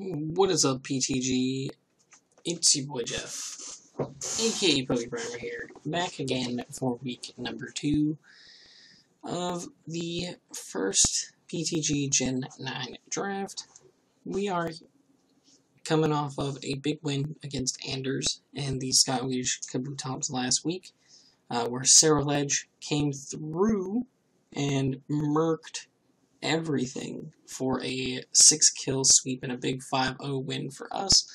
What is up, PTG? It's your boy Jeff, aka Pokeprimer here, back again for week number 2 of the first PTG Gen 9 draft. We are coming off of a big win against Anders and the Scottish Kabutops last week, where Ledge came through and murked everything for a 6-kill sweep and a big 5-0 win for us.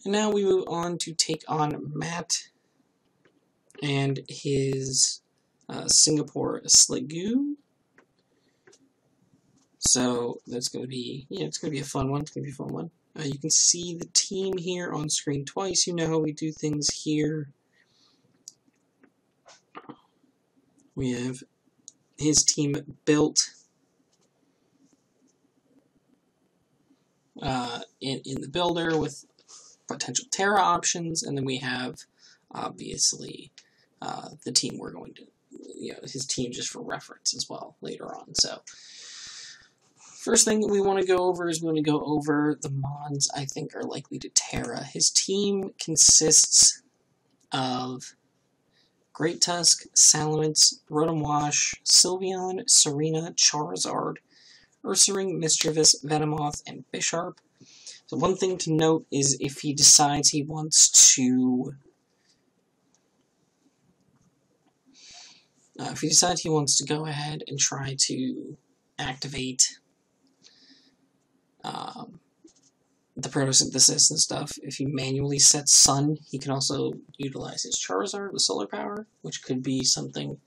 And now we move on to take on Matt and his Singapore Sliggoos. So that's going to be, it's going to be a fun one. It's going to be a fun one. You can see the team here on screen twice. You know how we do things here. We have his team built in the builder with potential Terra options, and then we have obviously the team we're going to, his team just for reference as well later on. So first thing we want to go over is we want to go over the mons I think are likely to Terra. His team consists of Great Tusk, Salamence, Rotom Wash, Sylveon, Serena, Charizard, Ursaring, Mischievous, Venomoth, and Bisharp. So one thing to note is if he decides he wants to go ahead and try to activate the photosynthesis and stuff, if he manually sets Sun, he can also utilize his Charizard with Solar Power, which could be something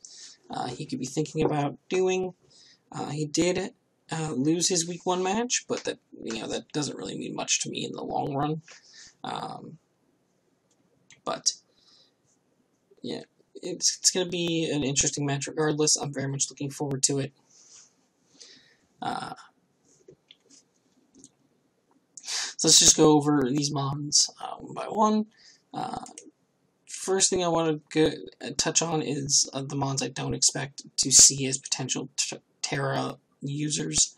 he could be thinking about doing. He did lose his Week 1 match, but that that doesn't really mean much to me in the long run. But yeah, it's going to be an interesting match regardless. I'm very much looking forward to it. So let's just go over these mons one by one. First thing I want to touch on is the mons I don't expect to see as potential Terra users.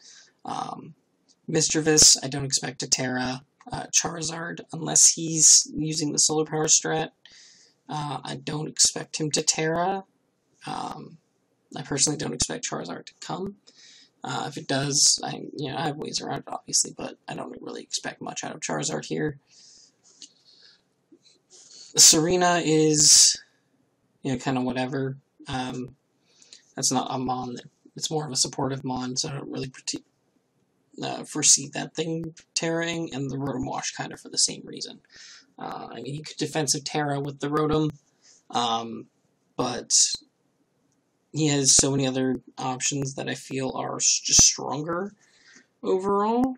Mischievous, I don't expect to Terra Charizard unless he's using the Solar Power strat. I don't expect him to Terra. I personally don't expect Charizard to come. If it does, I have ways around it, obviously, but I don't really expect much out of Charizard here. Serena is, kind of whatever. That's not a mon. It's more of a supportive mon, so I don't really foresee that thing Terraing, and the Rotom Wash kind of for the same reason. I mean, he could defensive Terra with the Rotom, but he has so many other options that I feel are just stronger overall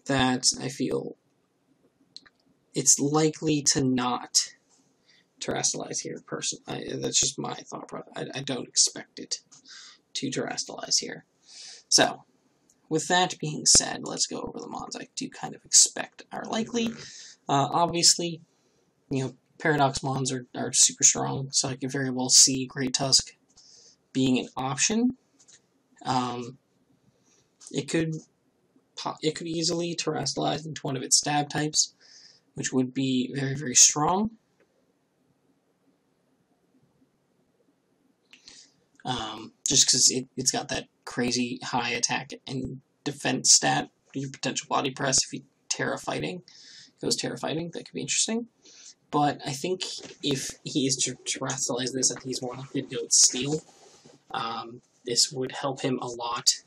that I feel it's likely to not terrestrialize here, personally. That's just my thought process. I don't expect it to terrestrialize here. So, with that being said, let's go over the mons I do kind of expect are likely. Obviously, Paradox mons are super strong, so I could very well see Great Tusk being an option. It could easily terrestrialize into one of its stab types, which would be very, very strong. Just because it's got that crazy high attack and defense stat, your potential body press if you goes Terra Fighting, that could be interesting. But I think if he is to terrestrialize this, I think he's more likely to go with Steel. This would help him a lot.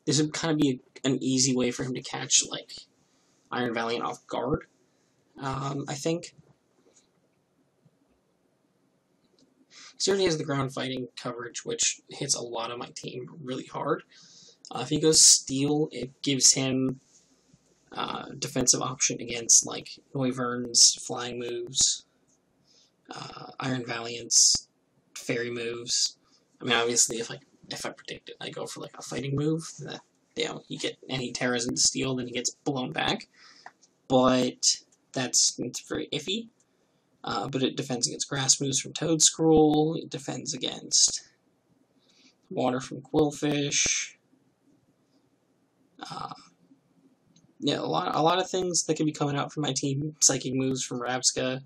This would kind of be an easy way for him to catch, like, Iron Valiant off guard, I think. He already has the ground fighting coverage, which hits a lot of my team really hard. If he goes Steel, it gives him defensive option against, like, Noivern's flying moves, Iron Valiant's fairy moves. I mean, obviously, if I predict it, I go for, like, a fighting move. You get any Terras into Steel, then he gets blown back. But it's very iffy. But it defends against grass moves from Toedscruel. It defends against water from Quillfish. Yeah, a lot of things that could be coming out from my team. Psychic moves from Rabska,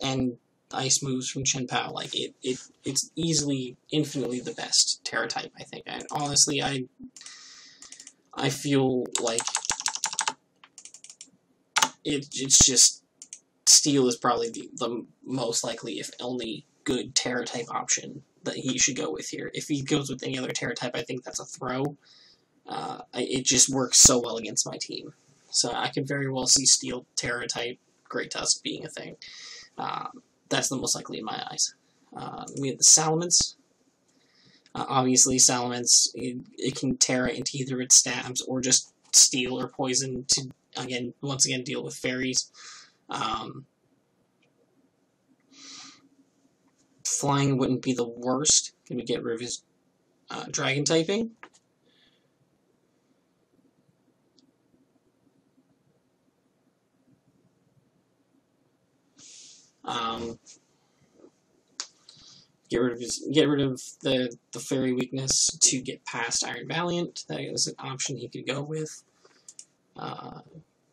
and ice moves from Chen Pao. Like it's easily, infinitely the best Terra type, I think. And honestly, I feel like it's just Steel is probably the most likely, if only good Terra type option that he should go with here. If he goes with any other Terra type, I think that's a throw. It just works so well against my team. So I could very well see Steel Terra type Great Tusk being a thing. That's the most likely in my eyes. We have the Salamence. Obviously, Salamence, it can Terra into either its stabs or just Steel or Poison to, once again, deal with fairies. Flying wouldn't be the worst. Can we get rid of his Dragon typing? Get rid of the fairy weakness to get past Iron Valiant. That is an option he could go with.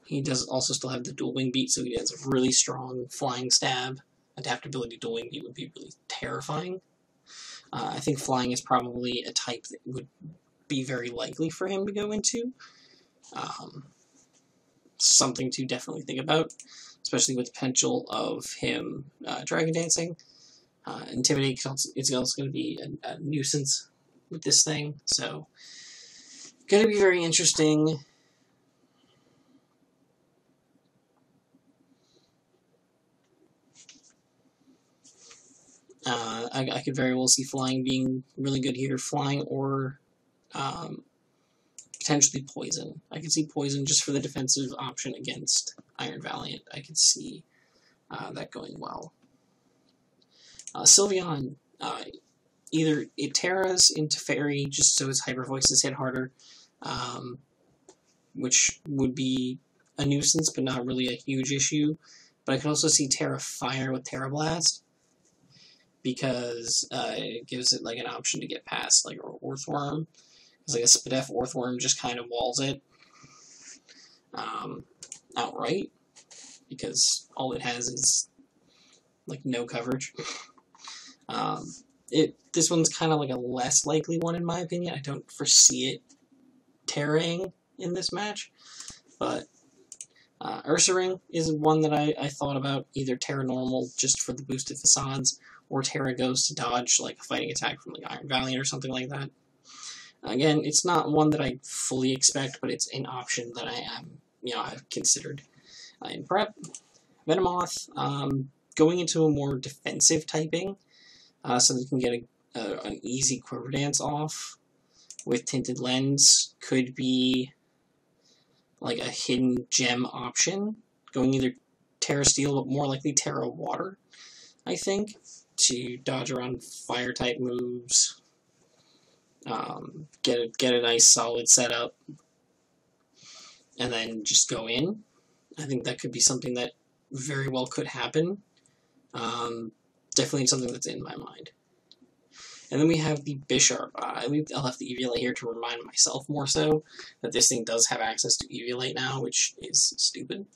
He does also still have the dual wing beat, so he has a really strong flying stab. Adaptability dual wing beat would be really terrifying. I think flying is probably a type that would be very likely for him to go into. Something to definitely think about, especially with the potential of him Dragon Dancing. Intimidate is also going to be a nuisance with this thing, so going to be very interesting. I could very well see Flying being really good here. Flying or potentially Poison. I could see Poison just for the defensive option against Iron Valiant. I could see that going well. Sylveon, either it Terras into Fairy just so his Hyper Voices hit harder, which would be a nuisance but not really a huge issue. But I could also see Terra Fire with Terra Blast, because it gives it like an option to get past like Earthworm. Because like a Spadef Earthworm just kind of walls it outright, because all it has is like no coverage. This one's kind of like a less likely one in my opinion. I don't foresee it Terraing in this match, but Ursaring is one that I thought about, either Terra Normal just for the boosted facades, or Terra Ghost to dodge like a fighting attack from like Iron Valiant or something like that. Again, it's not one that I fully expect, but it's an option that I've considered in prep. Venomoth, going into a more defensive typing, so that you can get an easy Quiver Dance off with Tinted Lens, could be like a hidden gem option, going either Terra Steel, but more likely Terra Water, I think, to dodge around Fire-type moves, get a nice solid setup, and then just go in. I think that could be something that very well could happen. Definitely something that's in my mind. And then we have the Bisharp. I'll have the Eviolite here to remind myself more so that this thing does have access to Eviolite now, which is stupid.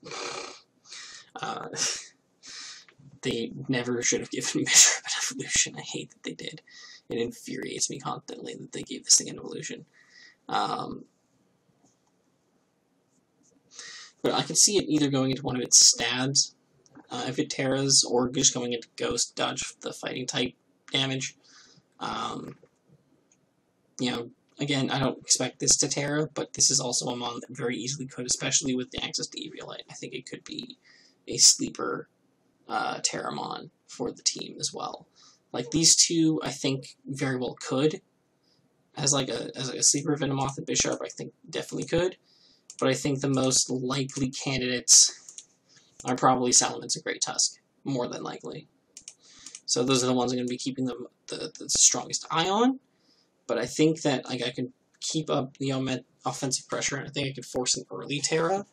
They never should have given Bisharp an evolution. I hate that they did. It infuriates me constantly that they gave this thing an evolution. But I can see it either going into one of its stabs, if it Terras, or just going into Ghost, dodge the fighting type damage. Again, I don't expect this to Terra, but this is also a mon that very easily could, especially with the access to Eviolite. I think it could be a sleeper Terramon for the team as well. Like, these two, I think, very well could. As like a sleeper Venomoth and Bisharp, I think definitely could. But I think the most likely candidates are probably Salamence and Great Tusk, more than likely. So those are the ones I'm going to be keeping the strongest eye on. But I think that I can keep up the offensive pressure, and I think I could force an early Terra.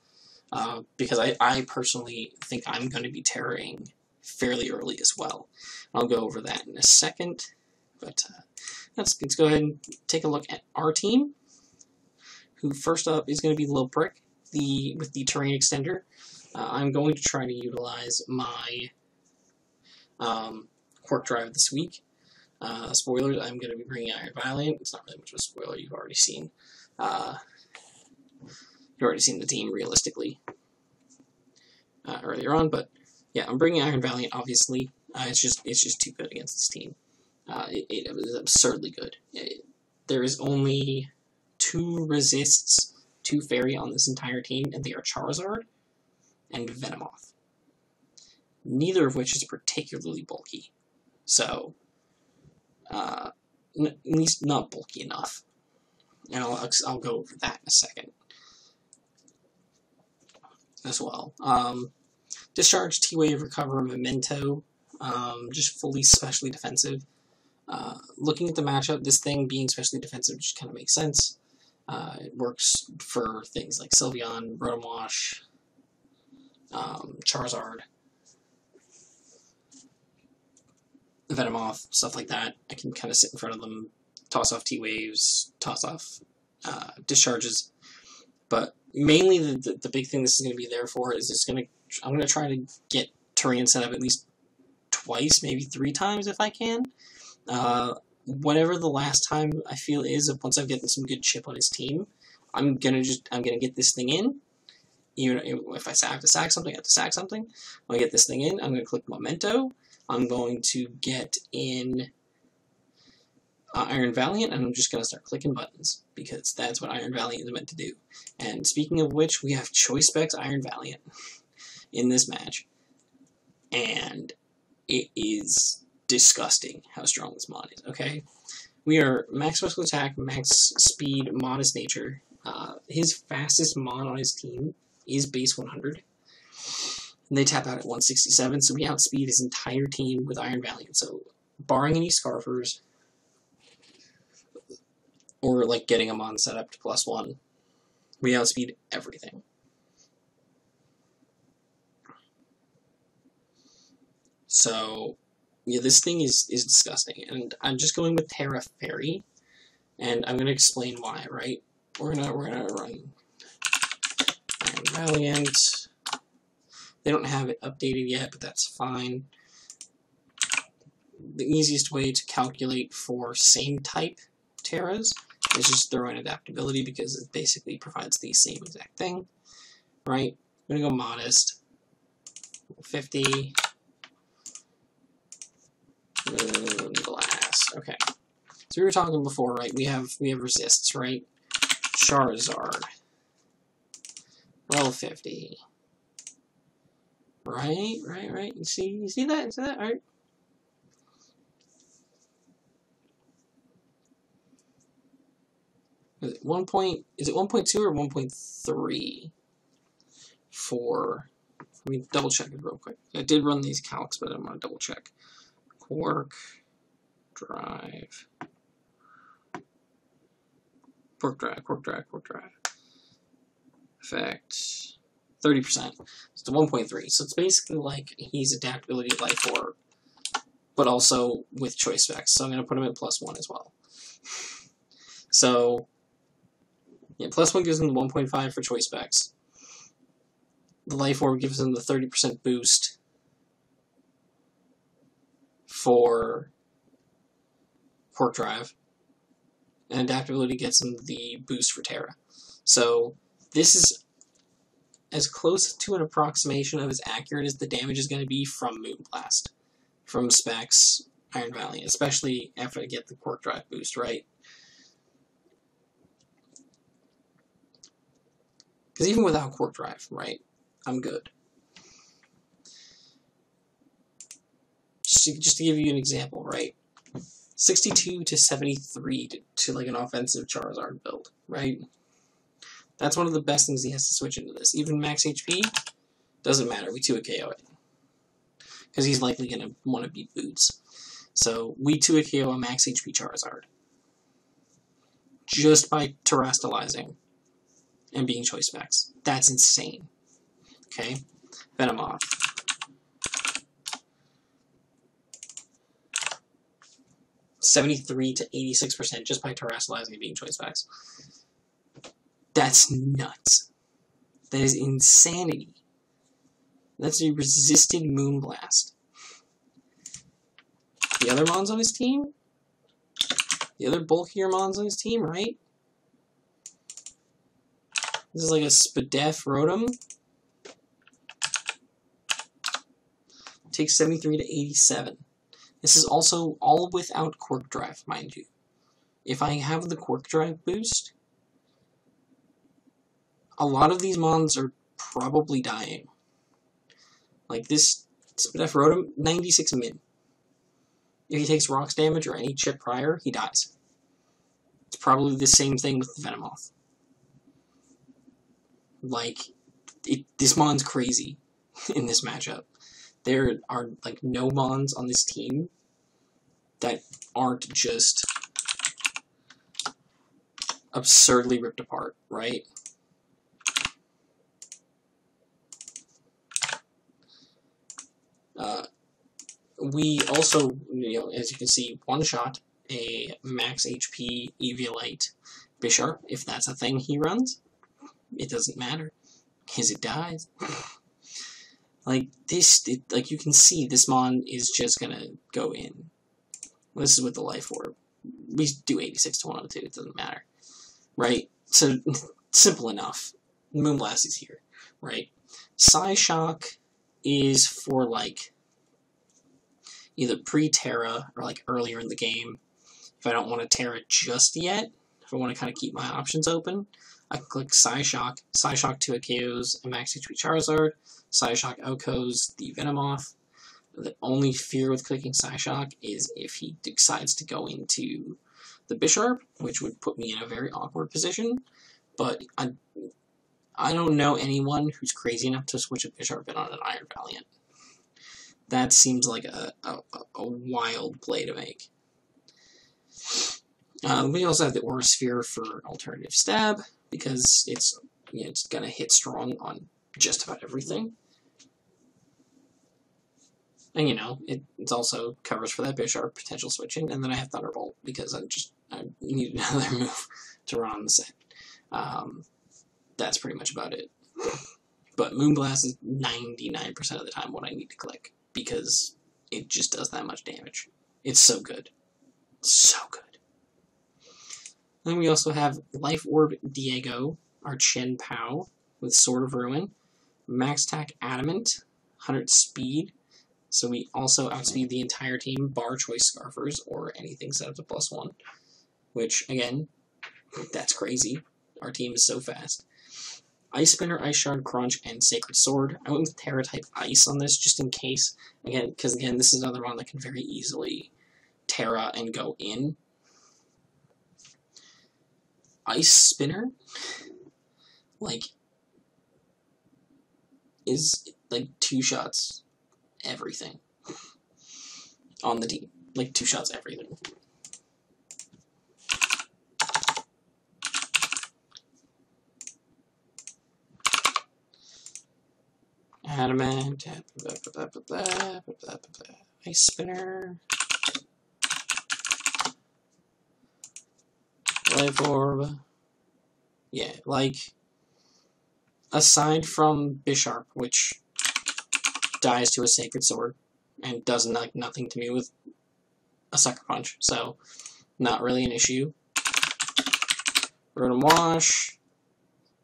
Because I personally think I'm going to be Terraing fairly early as well. I'll go over that in a second. But let's go ahead and take a look at our team. who first up is going to be the Little Prick, with the Terrain Extender. I'm going to try to utilize my Quirk Drive this week. Spoilers, I'm going to be bringing Iron Valiant. It's not really much of a spoiler, you've already seen. You've already seen the team realistically earlier on, but yeah, I'm bringing Iron Valiant, obviously. It's just too good against this team. It is absurdly good. There is only 2 resists, 2 fairy on this entire team, and they are Charizard and Venomoth. Neither of which is particularly bulky. So, at least not bulky enough. And I'll go over that in a second as well. Discharge, T-Wave, Recover, Memento, just fully specially defensive. Looking at the matchup, this thing being specially defensive just kind of makes sense. It works for things like Sylveon, Rotom-Wash, Charizard, Venomoth, stuff like that. I can kind of sit in front of them, toss off T-Waves, toss off discharges. But mainly the big thing this is going to be there for is I'm going to try to get terrain set up at least twice, maybe 3 times if I can. Whatever the last time I feel is, once I've gotten some good chip on his team, I'm gonna get this thing in. Even if I have to sack something, I have to sack something. I'm gonna get this thing in. I'm gonna click Memento. I'm going to get in Iron Valiant, and I'm just gonna start clicking buttons because that's what Iron Valiant is meant to do. And speaking of which, we have Choice Specs Iron Valiant in this match, and it is disgusting how strong this mod is, okay? We are max special attack, max speed, modest nature. His fastest mod on his team is base 100. And they tap out at 167, so we outspeed his entire team with Iron Valiant. So, barring any Scarfers, or like getting a mon set up to +1, we outspeed everything. So, yeah, this thing is disgusting, and I'm just going with Terra Fairy, and I'm gonna explain why. Right? We're gonna run Iron Valiant. They don't have it updated yet, but that's fine. The easiest way to calculate for same type Terras is just throw in adaptability because it basically provides the same exact thing. Right? I'm gonna go modest. 50. Glass. Okay. So we were talking before, right? We have resists, right? Charizard. Roll 50. Right. You see that? Is that right? Is it 1.2 or 1.3 for? Let me double check it real quick. I did run these calcs, but I'm gonna double check. Quirk Drive. Effect 30%. It's 1.3. So it's basically like he's adaptability of Life Orb, but also with choice specs. So I'm going to put him at +1 as well. So yeah, +1 gives him the 1.5 for choice specs. The Life Orb gives him the 30% boost for Quirk Drive, and adaptability gets him the boost for Terra. So this is as close to an approximation of as accurate as the damage is going to be from Moonblast, from Specs Iron Valiant, especially after I get the Quirk Drive boost, right? Because even without Quirk Drive, right, I'm good. Just to give you an example, right? 62 to 73 to like an offensive Charizard build, right? That's one of the best things he has to switch into this. Even max HP, doesn't matter, we 2 KO it. Because he's likely going to want to beat Boots. So we 2 KO a max HP Charizard. Just by terastallizing and being choice specs. That's insane. Okay? Venomoth. (73 to 86% just by terastallizing and being choice specs. That's nuts. That is insanity. That's a resisted Moonblast. The other mons on his team? The other bulkier mons on his team, right? This is like a Spadef Rotom. Takes 73 to 87. This is also all without Quirk Drive, mind you. If I have the Quirk Drive boost, a lot of these mons are probably dying. Like this Spadef Rotom, 96 min. If he takes rocks damage or any chip prior, he dies. It's probably the same thing with the Venomoth. Like, this mon's crazy in this matchup. There are, like, no mons on this team that aren't just absurdly ripped apart, right? We also, as you can see, one-shot a max HP Eviolite Bisharp, if that's a thing he runs. It doesn't matter, because it dies. Like, like, you can see, this mon is just gonna go in. This is with the Life Orb. We do 86 to 102, it doesn't matter. Right? So, simple enough. Moonblast is here, right? Psyshock is for, like, either pre-Terra or, like, earlier in the game. If I don't want to Terra just yet, if I want to kind of keep my options open, I can click Psyshock. Psyshock 2 KOs a max HP Charizard. Psyshock OHKOs the Venomoth. The only fear with clicking Psyshock is if he decides to go into the Bisharp, which would put me in a very awkward position. But I don't know anyone who's crazy enough to switch a Bisharp in on an Iron Valiant. That seems like a wild play to make. We also have the Aura Sphere for alternative stab, because it's gonna hit strong on just about everything. And it's also covers for that Bisharp potential switching, and then I have Thunderbolt because I need another move to run on the set. That's pretty much about it. But Moonblast is 99% of the time what I need to click, because it just does that much damage. It's so good. So good. Then we also have Life Orb Diego, our Chen Pao, with Sword of Ruin, Max Attack Adamant, 100 Speed, so we also outspeed the entire team, bar Choice Scarfers, or anything set up to +1, which, again, that's crazy. Our team is so fast. Ice Spinner, Ice Shard, Crunch, and Sacred Sword. I went with Terra-type Ice on this, just in case, because this is another one that can very easily Terra and go in. Ice Spinner, is, 2 shots everything on the team. 2 shots everything. Adamant, Ice Spinner, Life Orb. Yeah, aside from Bisharp, which dies to a Sacred Sword and does nothing to me with a Sucker Punch, so not really an issue. Rotom Wash.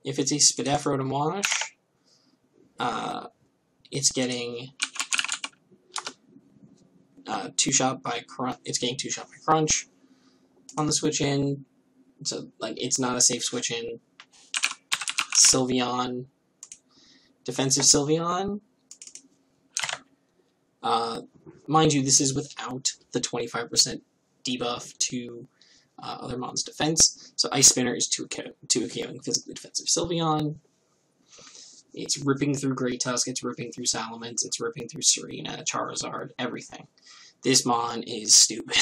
If it's a Spadef Rotom Wash, it's getting 2-shot by Crunch. It's getting 2-shot by Crunch on the switch in. So it's not a safe switch in. Sylveon, defensive Sylveon. Mind you, this is without the 25% debuff to other mons' defense. So Ice Spinner is 2 KOing physically defensive Sylveon. It's ripping through Great Tusk, it's ripping through Salamence, it's ripping through Serena, Charizard, everything. This mon is stupid.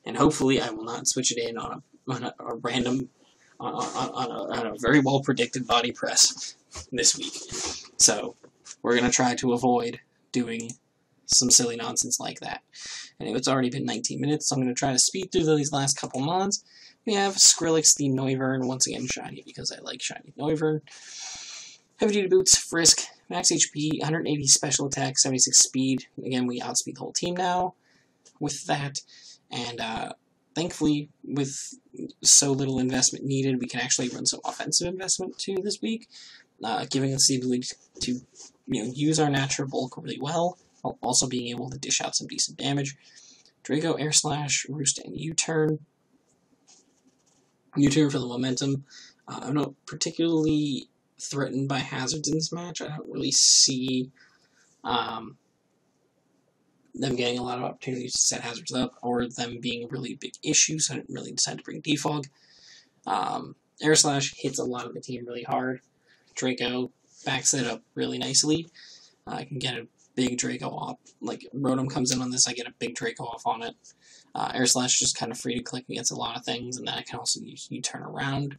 And hopefully I will not switch it in on a random, on a very well predicted body press this week. So we're going to try to avoid doing some silly nonsense like that. Anyway, it's already been 19 minutes, so I'm going to try to speed through these last couple mons. We have Skrillex the Noivern, once again shiny because I like shiny Noivern. Heavy Duty Boots, Frisk, max HP, 180 special attack, 76 speed. Again, we outspeed the whole team now with that. And thankfully, with so little investment needed, we can actually run some offensive investment too this week, giving us the ability to use our natural bulk really well, while also being able to dish out some decent damage. Draco, Air Slash, Roost, and U-Turn. U-Turn for the momentum. I'm not particularly threatened by hazards in this match. I don't really see them getting a lot of opportunities to set hazards up, or them being a really big issue, so I didn't really decide to bring Defog. Air Slash hits a lot of the team really hard. Draco backs it up really nicely. I can get a big Draco off. Like, Rotom comes in on this, I get a big Draco off on it. Air Slash is just kind of free to click against a lot of things, and then I can also use U-Turn around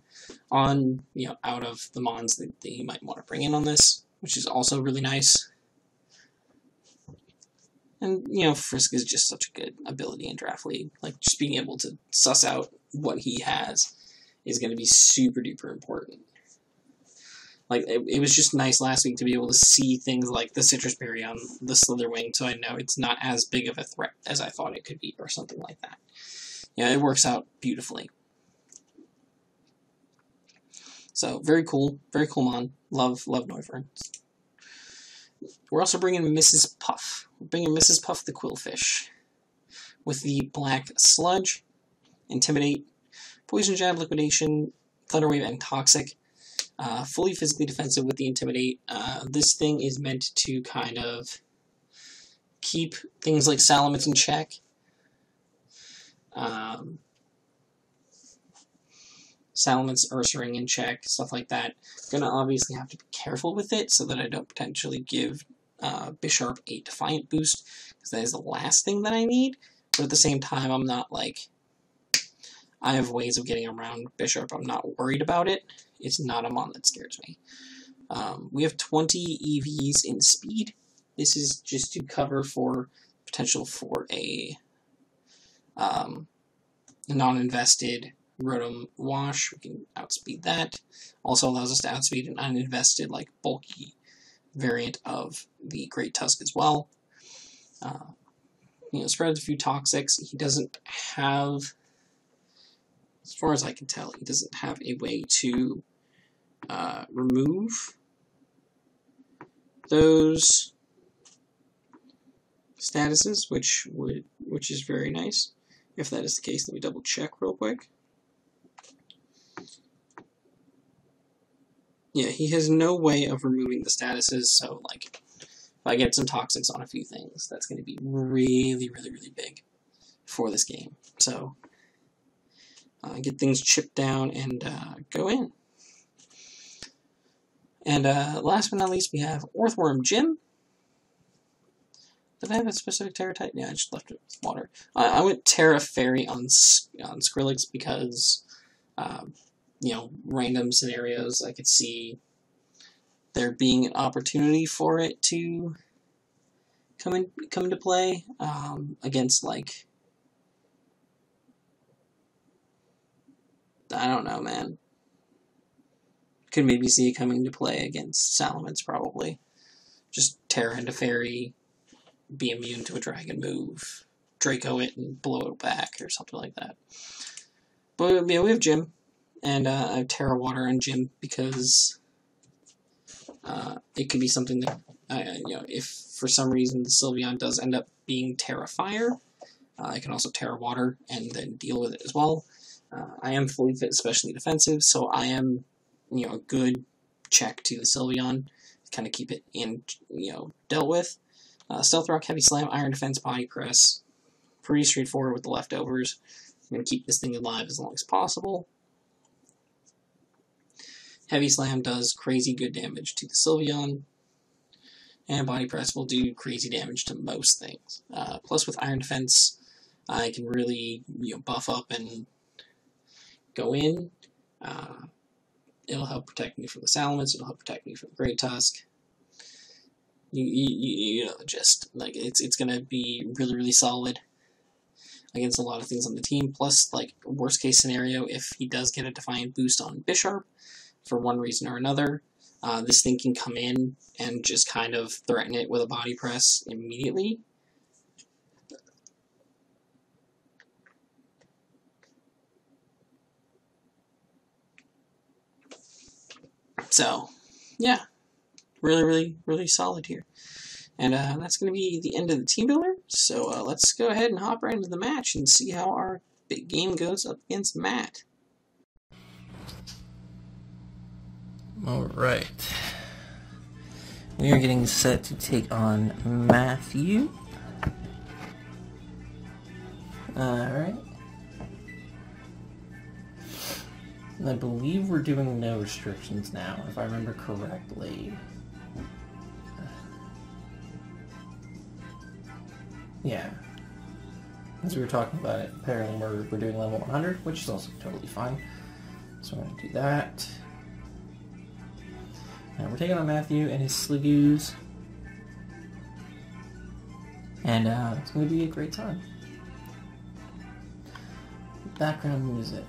on, out of the mons that you might want to bring in on this, which is also really nice. And, Frisk is just such a good ability in Draft League. Like, just being able to suss out what he has is going to be super duper important. Like, it was just nice last week to be able to see things like the Citrus Berry on the Slitherwing, so I know it's not as big of a threat as I thought it could be, or something like that. It works out beautifully. So, very cool mon. Love Noivern. We're also bringing Mrs. Puff. We're bringing Mrs. Puff the Quillfish with the Black Sludge, Intimidate, Poison Jab, Liquidation, Thunder Wave, and Toxic. Fully physically defensive with the Intimidate. This thing is meant to kind of keep things like Salamence in check. Salamence, Ursaring in check, stuff like that. Gonna obviously have to be careful with it so that I don't potentially give Bisharp a Defiant boost, because that is the last thing that I need. But at the same time, I'm not like... I have ways of getting around Bisharp. I'm not worried about it. It's not a mon that scares me. We have 20 EVs in speed. This is just to cover for potential for a non-invested Rotom Wash. We can outspeed that. Also allows us to outspeed an uninvested, like, bulky variant of the Great Tusk as well. Spreads a few Toxics. He doesn't have... As far as I can tell, he doesn't have a way to remove those statuses, which is very nice. If that is the case, let me double check real quick. Yeah, he has no way of removing the statuses, so like if I get some Toxics on a few things, that's going to be really, really, really big for this game. So get things chipped down and go in. And last but not least, we have Earthworm Jim. Did I have a specific Terra type? Yeah, I just left it with water. I went Terra Fairy on Skrillex because, random scenarios, I could see there being an opportunity for it to come into play against, like, I don't know, man. Could maybe see it coming into play against Salamence, probably. Just Terra into Fairy, be immune to a Dragon move, Draco it, and blow it back, or something like that. But, yeah, we have Jim, and I have Terra Water on Jim, because it could be something that, if for some reason the Sylveon does end up being Terra Fire, I can also Terra Water, and then deal with it as well. I am fully fit, especially defensive, so I am, a good check to the Sylveon, kind of keep it in, dealt with. Stealth Rock, Heavy Slam, Iron Defense, Body Press. Pretty straightforward with the leftovers. I'm going to keep this thing alive as long as possible. Heavy Slam does crazy good damage to the Sylveon, and Body Press will do crazy damage to most things. Plus with Iron Defense, I can really, buff up and go in. It'll help protect me from the Salamence, it'll help protect me from the Great Tusk. You know the gist. Like, it's gonna be really, really solid. against a lot of things on the team. Plus, like, worst case scenario, if he does get a Defiant boost on Bisharp for one reason or another, this thing can come in and just kind of threaten it with a body press immediately. So, yeah, really solid here. And that's going to be the end of the team builder. So let's go ahead and hop right into the match and see how our big game goes up against Matt. Alright. We are getting set to take on Matthew. Alright. I believe we're doing no restrictions now, if I remember correctly. Yeah. As we were talking about it, apparently we're doing level 100, which is also totally fine. So we're going to do that. And we're taking on Matthew and his Sliggoos. And it's going to be a great time. Background music.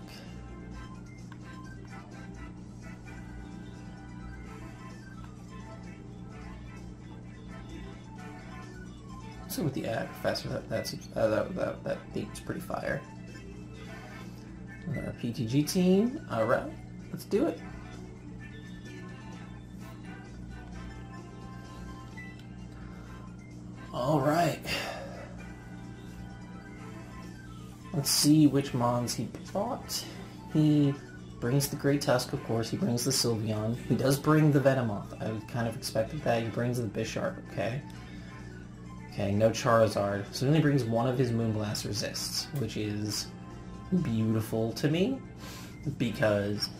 So with the ad, Professor, that theme's pretty fire. Our PTG team. Alright, let's do it. Alright. Let's see which mons he bought. He brings the Great Tusk, of course. He brings the Sylveon. He does bring the Venomoth. I kind of expected that. He brings the Bisharp, okay? Okay, no Charizard. So he only brings one of his Moonblast resists, which is beautiful to me, because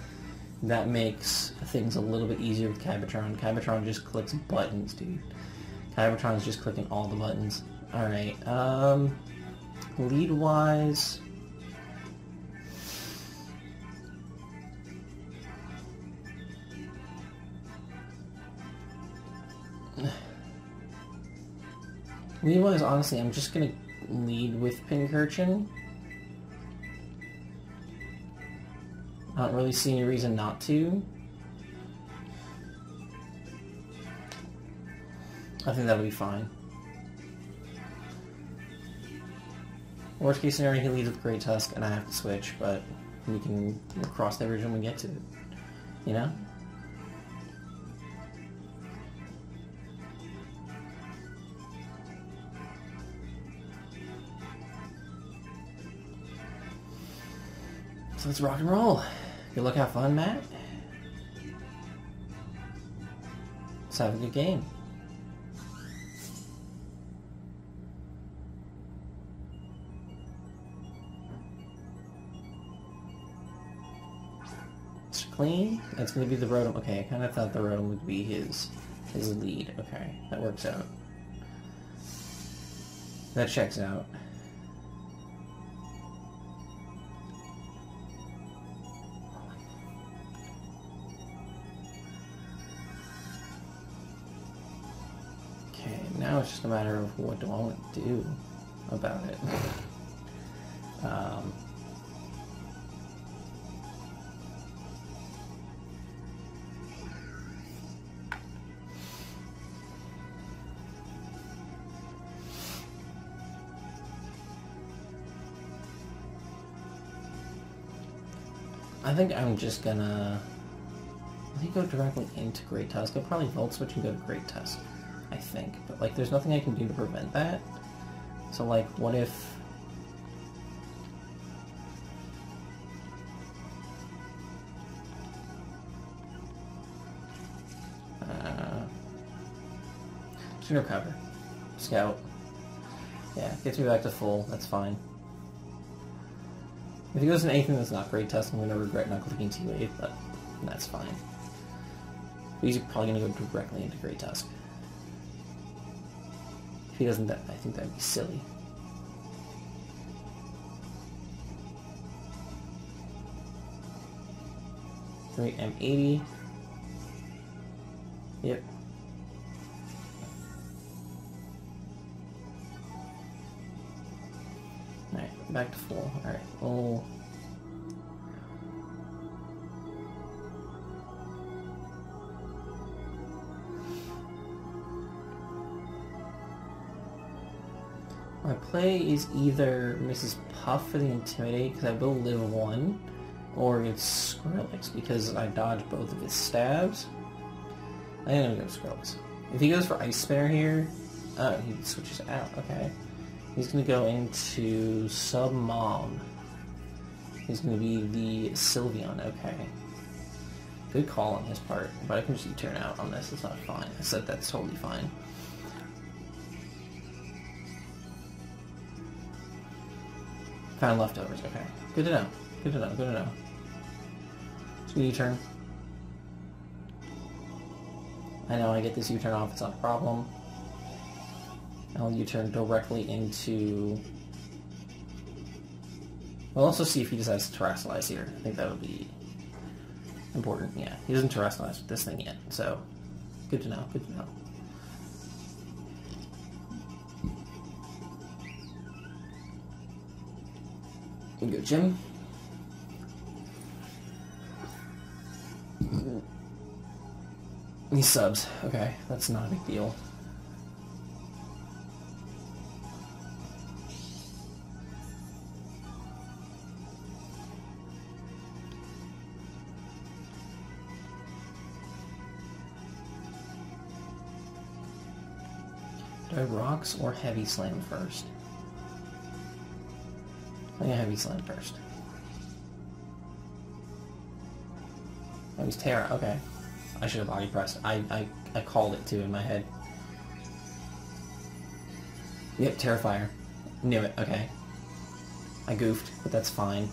that makes things a little bit easier with Cybertron. Cybertron just clicks buttons, dude. Cybertron's just clicking all the buttons. Alright, lead-wise... Lead-wise, honestly, I'm just gonna lead with Pincurchin. I don't really see any reason not to. I think that'll be fine. Worst case scenario, he leads with Great Tusk and I have to switch, but we can cross that bridge when we get to it. You know? So let's rock and roll. Good luck, have fun, Matt. Let's have a good game. It's clean. It's going to be the Rotom. Okay, I kind of thought the Rotom would be his lead. Okay, that works out. That checks out. Now it's just a matter of what do I want to do about it. I think I'm just gonna... Let me go directly into Great Tusk. I'll probably Volt Switch and go to Great Tusk. I think, but like there's nothing I can do to prevent that. So like what if just gonna recover. Scout. Yeah, gets me back to full, that's fine. If he goes into anything that's not Great Tusk, I'm gonna regret not clicking T-Wave, but that's fine. But he's probably gonna go directly into Great Tusk. If he doesn't, I think that'd be silly. M80. Yep. Alright, back to full. Alright, oh. My play is either Mrs. Puff for the Intimidate, because I will live 1, or it's Skrillex, because I dodged both of his stabs. I think I'm going to go Skrillex. If he goes for Ice Spinner here, oh, he switches out, okay. He's going to go into Sub-Mom. He's going to be the Sylveon, okay. Good call on his part, but I can just turn out on this, it's not fine. I said that's totally fine. Found leftovers, okay. Good to know. Good to know, good to know. Just gonna U-turn. I know I get this U-turn off, it's not a problem. I'll U-turn directly into... We'll also see if he decides to terrestrialize here. I think that would be important, yeah. He doesn't terrestrialize with this thing yet, so good to know, good to know. Here you go, Jim. He subs. Okay, that's not a big deal. Do I rocks or heavy slam first? I think heavy slam first. Oh, he's Terra. Okay. I should have body pressed. I called it too in my head. Yep, Terrifier. Knew it. Okay. I goofed, but that's fine.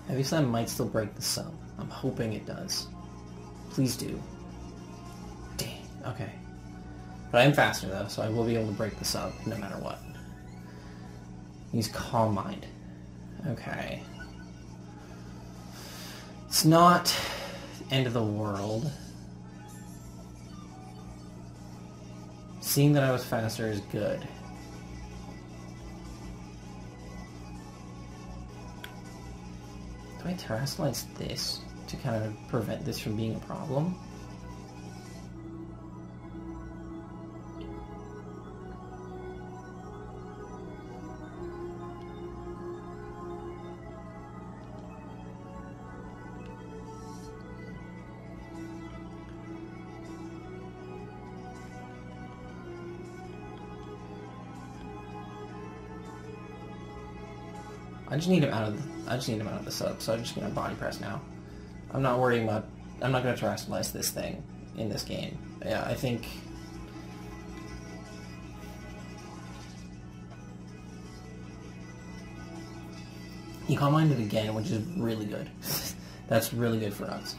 Heavy slam might still break the sub. I'm hoping it does. Please do. Dang. Okay. But I am faster though, so I will be able to break the sub no matter what. Use Calm Mind. Okay. It's not the end of the world. Seeing that I was faster is good. Do I terrestrialize this to kind of prevent this from being a problem? I just need him out of the sub, so I'm just gonna body press now. I'm not worrying about. I'm not gonna terrestrialize this thing in this game. Yeah, I think. He Calm Minded again, which is really good. That's really good for us.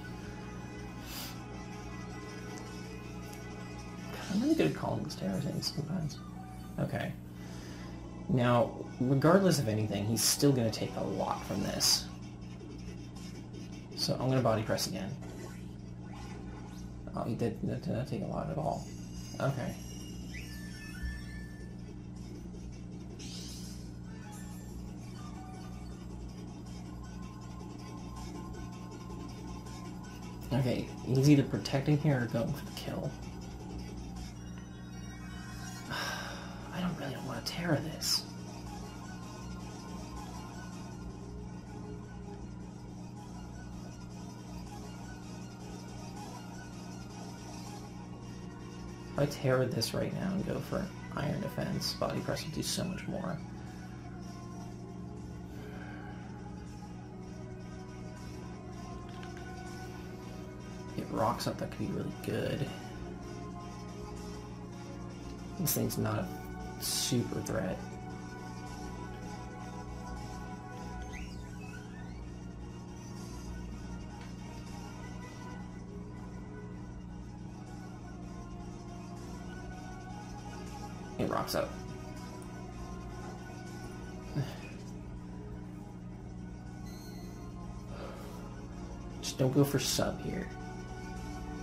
I'm really good at calling these terror things sometimes. Okay. Now, regardless of anything, he's still going to take a lot from this. So I'm going to body press again. Oh, he did not take a lot at all. Okay. Okay, he's either protecting here or going for the kill. I don't really want to Terra this. If I Terra this right now and go for Iron Defense, Body Press will do so much more. It rocks up, that could be really good. This thing's not a super threat. It rocks up. Just don't go for sub here.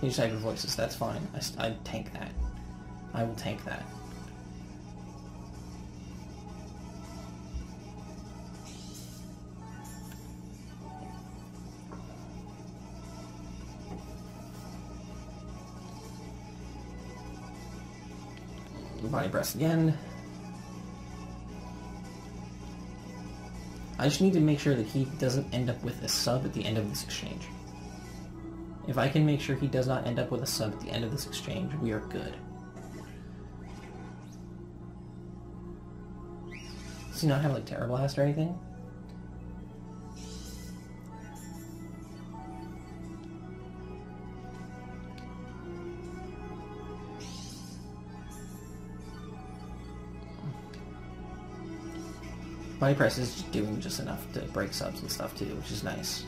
He just hyper voices. That's fine. I tank that. I will tank that. Body press again. I just need to make sure that he doesn't end up with a sub at the end of this exchange. If I can make sure he does not end up with a sub at the end of this exchange, we are good. Does he not have like Terror Blast or anything? Body press is doing just enough to break subs and stuff too, which is nice.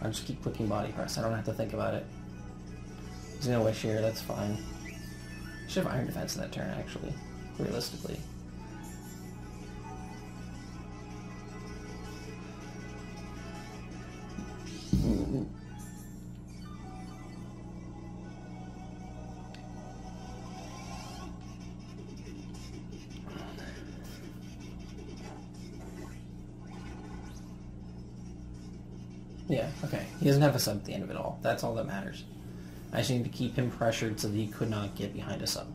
I'll just keep clicking body press. I don't have to think about it. He's gonna wish here, that's fine. Should have Iron Defense in that turn, actually, realistically. Yeah, okay. He doesn't have a sub at the end of it all. That's all that matters. I just need to keep him pressured so that he could not get behind a sub.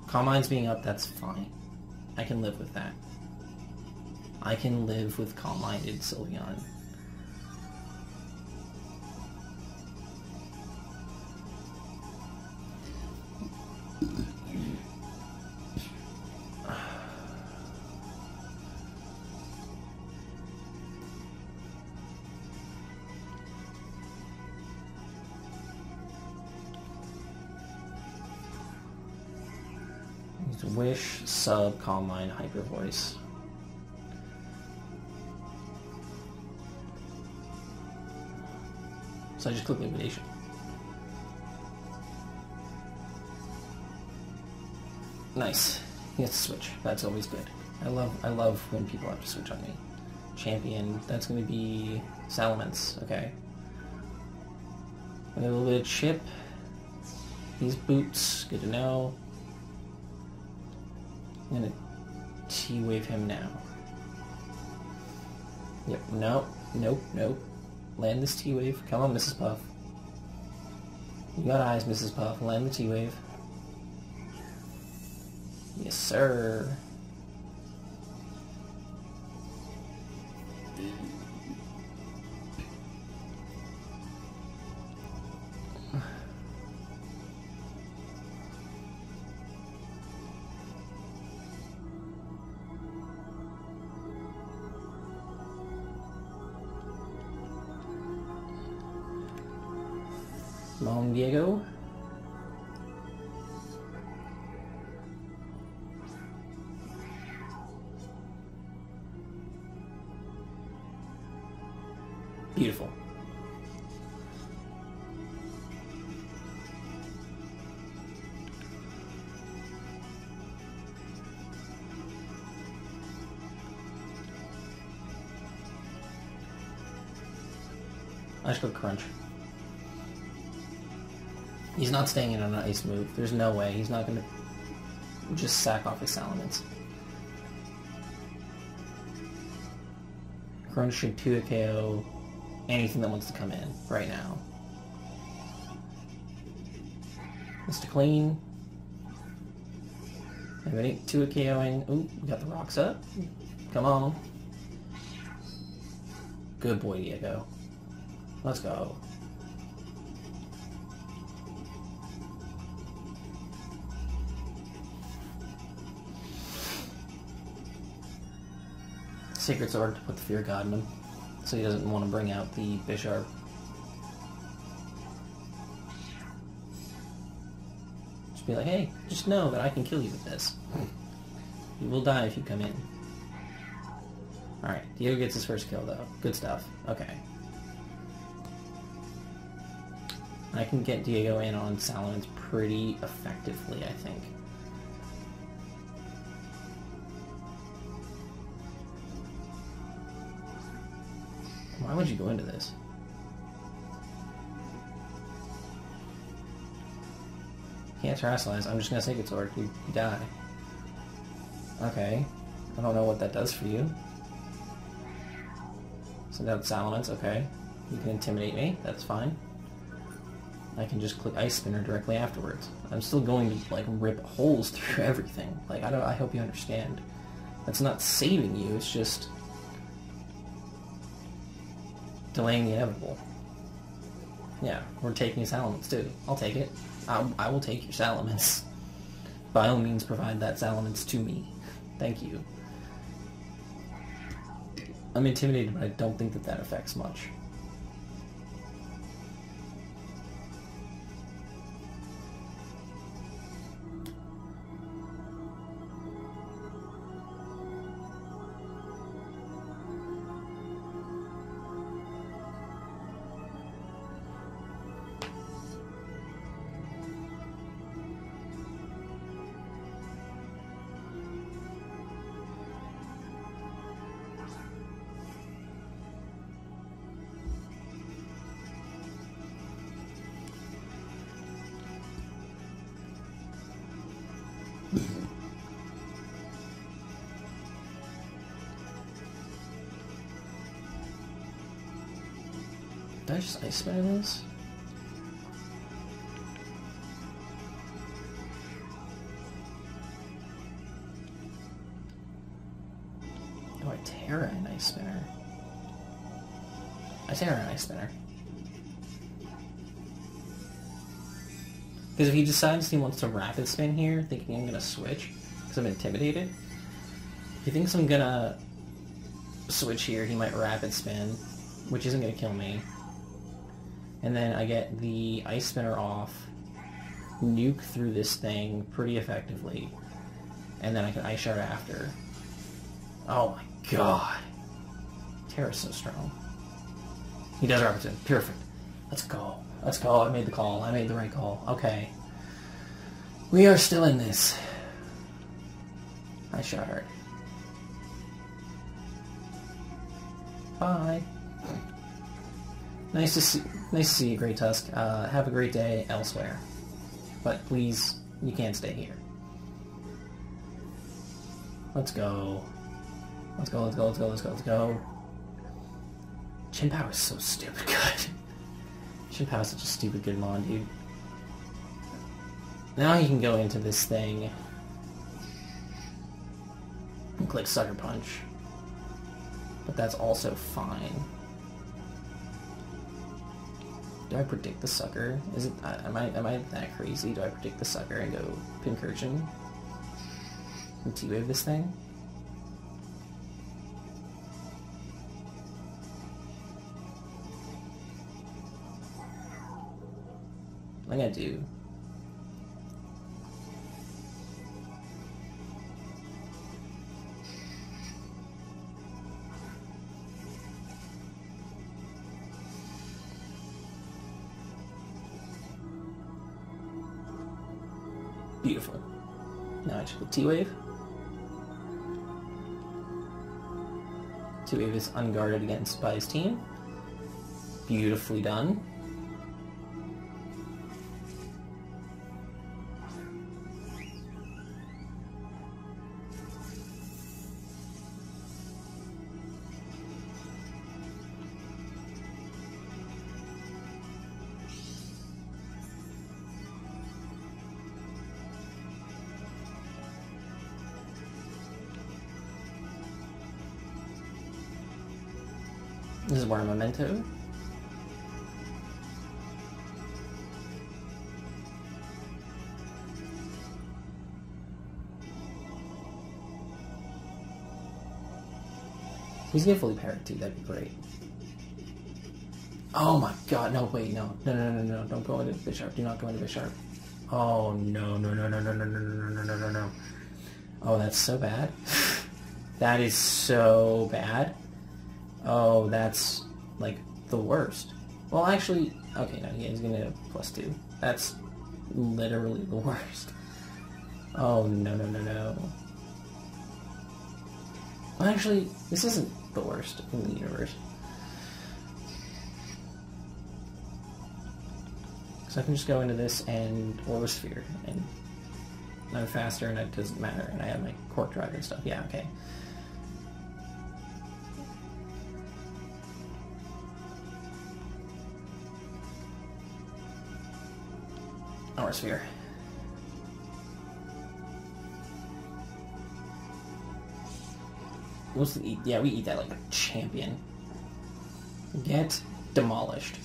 Calm Mind's being up, that's fine. I can live with that. I can live with calm-minded Sylveon. Wish, sub, calm mind, hyper voice. So I just click liquidation. Nice. He has to switch. That's always good. I love when people have to switch on me. Champion. That's going to be Salamence. Okay. A little bit of chip. These boots. Good to know. I'm gonna T-wave him now. Yep, nope, nope, nope. Land this T-wave. Come on, Mrs. Puff. You got eyes, Mrs. Puff. Land the T-wave. Yes, sir. Long Diego. Beautiful. I should go crunch. He's not staying in on an ice move. There's no way. He's not going to just sack off his Salamence. Crunch should 2 KO anything that wants to come in right now. Mr. Clean. Everybody 2 KOing. Ooh, we got the rocks up. Come on. Good boy, Diego. Let's go. Sacred Sword to put the Fear God in him, so he doesn't want to bring out the Bisharp. Just be like, hey, just know that I can kill you with this. You will die if you come in. Alright, Diego gets his first kill though. Good stuff. Okay. I can get Diego in on Salamence pretty effectively, I think. Why would you go into this? Can't terrestrialize. I'm just gonna Sacred Sword. You die. Okay. I don't know what that does for you. So that's Salamence, okay. You can intimidate me, that's fine. I can just click Ice Spinner directly afterwards. I'm still going to, like, rip holes through everything. Like, I hope you understand. That's not saving you, it's just delaying the inevitable. Yeah, we're taking Salamence too. I'll take it. I will take your Salamence. By all means, provide that Salamence to me. Thank you. I'm intimidated, but I don't think that that affects much. Did I just Ice Spinner this? Oh, I Terra an Ice Spinner. I Terra an Ice Spinner. Because if he decides he wants to Rapid Spin here, thinking I'm gonna switch, because I'm intimidated, if he thinks I'm gonna switch here, he might Rapid Spin, which isn't gonna kill me. And then I get the Ice Spinner off, nuke through this thing pretty effectively, and then I can Ice Shard after. Oh my god. Terra's so strong. He does Rapid Spin. Perfect. Let's go. Let's go. I made the call. I made the right call. Okay. We are still in this. Ice Shard. Bye. Nice to see you, Great Tusk. Have a great day elsewhere. But please, you can't stay here. Let's go. Let's go, let's go, let's go, let's go, let's go. Chin Power is so stupid good. Chin Power is such a stupid good mon, dude. Now he can go into this thing and click Sucker Punch. But that's also fine. Do I predict the sucker? Is it? Am I that crazy? Do I predict the sucker and go Pincurchin and T-Wave this thing? What am I gonna do? Beautiful. Now I check the T-Wave. T-Wave is unguarded against by his team. Beautifully done. This is where Memento. He's gonna fully parrot too, that'd be great. Oh my god, no, wait, no. No, don't go into Bisharp, do not go into Bisharp. Oh no. Oh, that's so bad. That is so bad. Oh, that's, like, the worst. Well, actually, okay, no, he's gonna +2. That's literally the worst. Oh, no. Well, actually, this isn't the worst in the universe. So I can just go into this and Aura Sphere, and I'm faster and it doesn't matter, and I have my Cork Drive and stuff. Yeah, okay. Aura Sphere. Yeah, we eat that like a champion. Get demolished.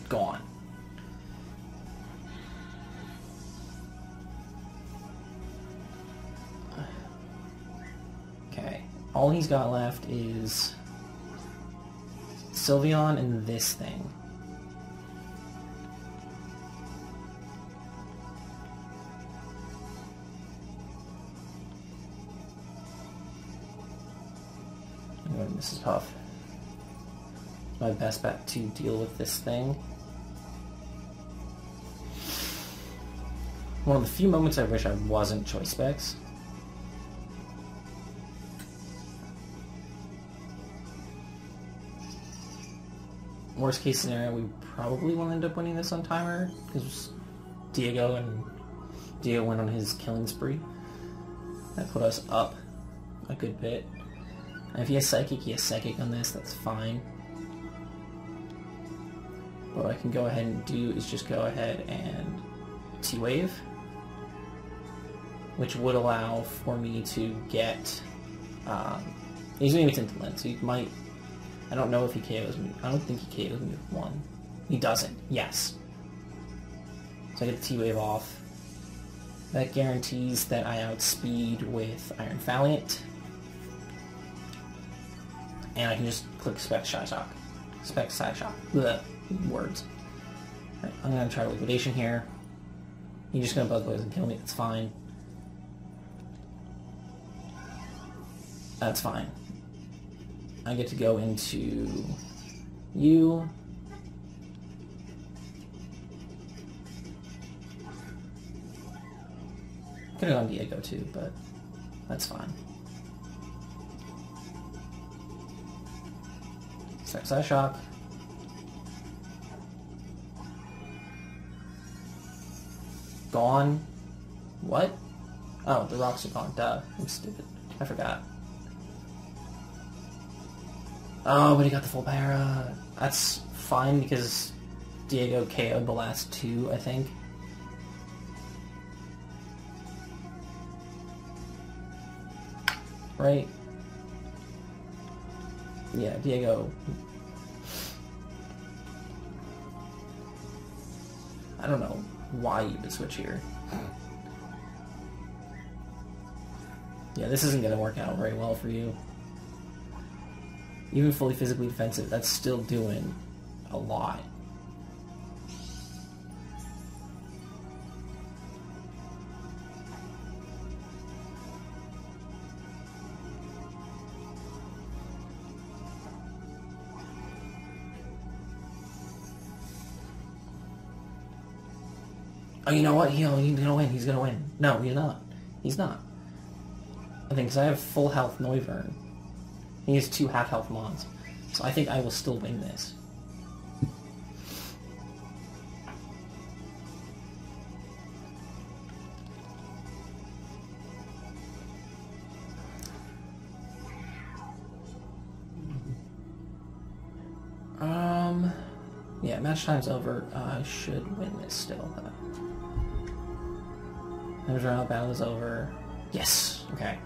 Gone. Okay. All he's got left is Sylveon and this thing. This is tough. It's my best bet to deal with this thing. One of the few moments I wish I wasn't Choice Specs. Worst case scenario, we probably will end up winning this on timer, because Diego went on his killing spree. That put us up a good bit. And if he has Psychic on this, that's fine. But what I can go ahead and do is just go ahead and T-Wave, which would allow for me to get... he's doing it into Lens, so he might... I don't know if he KOs me. I don't think he KOs me with 1. He doesn't. Yes. So I get the T-Wave off. That guarantees that I outspeed with Iron Valiant. And I can just click Spec Shy Shock. Spec Shy Shock. Blech. Words. Right, I'm going to try Liquidation here. He's just going to Buzz and kill me. That's fine. That's fine. I get to go into you. Could have gone Diego too, but that's fine. Side Shock. Gone. What? Oh, the rocks are gone. Duh. I'm stupid. I forgot. Oh, but he got the full para. That's fine because Diego KO'd the last 2, I think. Right? Yeah, Diego. I don't know why you would switch here. Yeah, this isn't going to work out very well for you. Even fully physically defensive, that's still doing a lot. Oh, you know what? He's gonna win. He's gonna win. No, he's not. He's not. I think because I have full health Noivern. He has 2 half-health Mons. So I think I will still win this. Yeah, match time's over. I should win this still, though. There's round battle is over. Yes! Okay.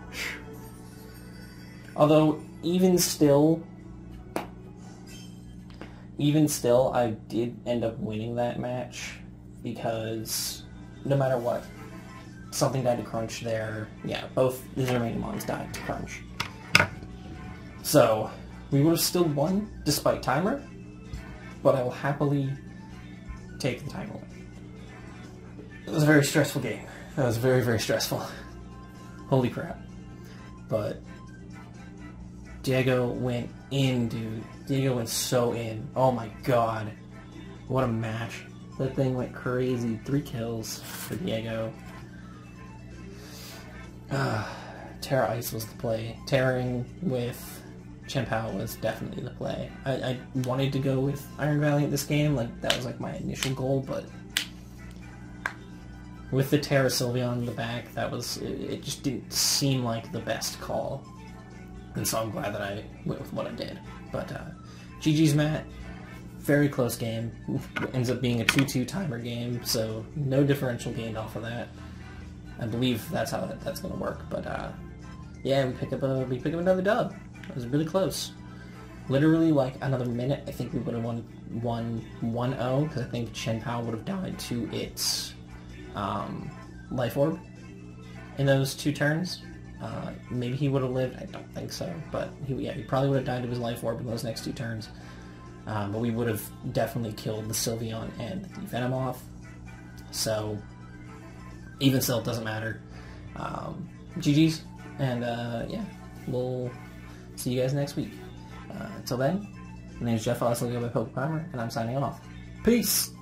Although, even still, I did end up winning that match, because no matter what, something died to Crunch there. Yeah, both the remaining Mons died to Crunch. So, we would have still won, despite timer, but I will happily take the title. It was a very stressful game. That was very, very stressful. Holy crap. But Diego went in, dude. Diego went so in. Oh my god. What a match. That thing went crazy. 3 kills for Diego. Terra Ice was the play. Terraing with Chien-Pao was definitely the play. I wanted to go with Iron Valiant this game. Like, that was like my initial goal, but with the Terra Sylveon in the back, that was it just didn't seem like the best call. And so I'm glad that I went with what I did. But GG's Matt, very close game. Ends up being a 2-2 timer game, so no differential gained off of that. I believe that's how that's going to work. But yeah, we pick up another dub. It was really close. Literally, like another minute, I think we would have won 1-0 because I think Chen Pao would have died to its Life Orb in those 2 turns. Maybe he would have lived. I don't think so, but he probably would have died to his Life Orb in those next 2 turns. But we would have definitely killed the Sylveon and the Venomoth. So even still, it doesn't matter. GG's, and yeah, we'll see you guys next week. Until then, my name is Jeff. I also go by Poke Primer, and I'm signing off. Peace!